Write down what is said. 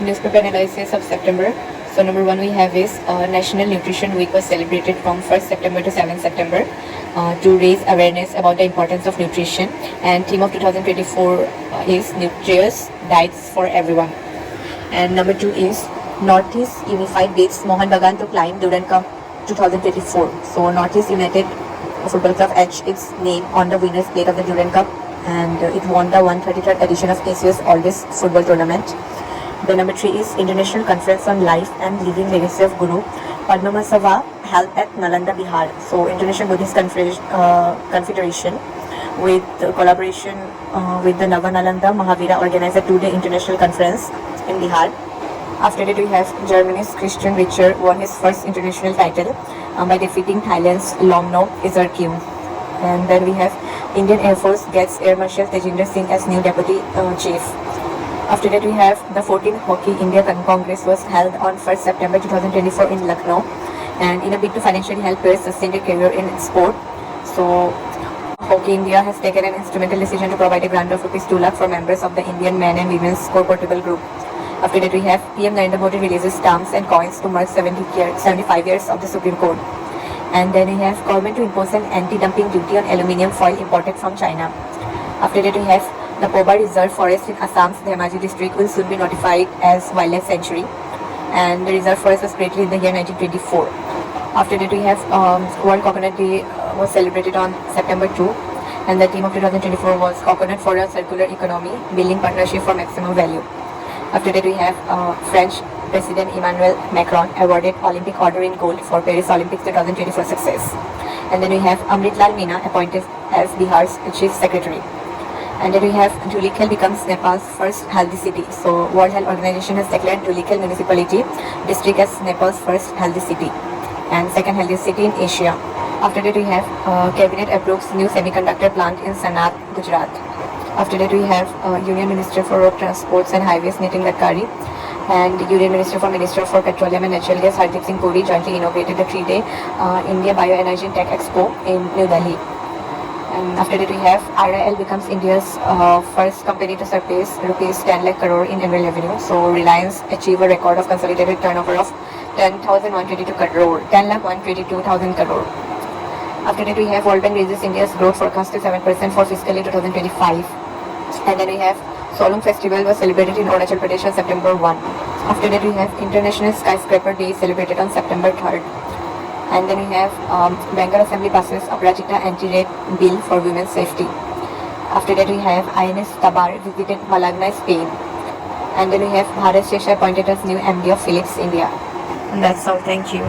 Newspaper analysis of September. So number one we have is National Nutrition Week was celebrated from 1st September to 7th September to raise awareness about the importance of nutrition, and theme of 2024 is nutritious diets for everyone. And number two is Northeast Unified bids Mohan Bagan to climb Durand Cup 2024. So Northeast United Football Club etched its name on the winners plate of the Durand Cup, and it won the 133rd edition of ACS Always Football Tournament. The number three is International Conference on Life and Living Legacy of Guru Padmasambhava held at Nalanda, Bihar. So International Buddhist Confederation with collaboration with the Nava-Nalanda Mahavira organized a two-day international conference in Bihar. After that we have Germany's Christian Richer won his first international title by defeating Thailand's Lomno Iserkim. And then we have Indian Air Force gets Air Marshal Tejinder Singh as new deputy chief. After that we have the 14th Hockey India Congress was held on 1st September 2024 in Lucknow, and in a bid to financially help players sustain their career in sport. So Hockey India has taken an instrumental decision to provide a grant of Rs 2 lakh for members of the Indian men and women's score portable group. After that we have PM Narendra Modi releases stamps and coins to mark 75 years of the Supreme Court. And then we have government to impose an anti-dumping duty on aluminium foil imported from China. After that we have the Poba Reserve Forest in Assam's Dhemaji district will soon be notified as Wildlife Sanctuary, and the reserve forest was created in the year 1924. After that we have World Coconut Day was celebrated on September 2, and the theme of 2024 was Coconut for a Circular Economy, Building Partnership for Maximum Value. After that we have French President Emmanuel Macron awarded Olympic Order in Gold for Paris Olympics 2024 success. And then we have Amrit Lal Meena appointed as Bihar's Chief Secretary. And then we have Dhulikhel becomes Nepal's first healthy city. So World Health Organization has declared Dhulikhel municipality district as Nepal's first healthy city and second healthiest city in Asia. After that we have Cabinet approves new semiconductor plant in Sanat, Gujarat. After that we have Union Minister for Road Transports and Highways Nitin Gadkari and Union Minister for Petroleum and Natural Gas Hardeep Singh Puri jointly inaugurated the 3-day India Bioenergy and Tech Expo in New Delhi. And after that we have RIL becomes India's first company to surpass rupees 10 lakh crore in annual revenue. So Reliance achieved a record of consolidated turnover of 10,122 crore, 10,122,000 crore. After that we have World Bank raises India's growth forecast to 7% for fiscal year 2025. And then we have Solung Festival was celebrated in Arunachal Pradesh on September 1. After that we have International Skyscraper Day celebrated on September 3rd. And then we have Bengal Assembly passes Aparajita anti-rape bill for women's safety. After that we have INS Tabar visited Malagna, Spain. And then we have Bharat Shesha appointed as new MD of Philips India. And that's all. Thank you.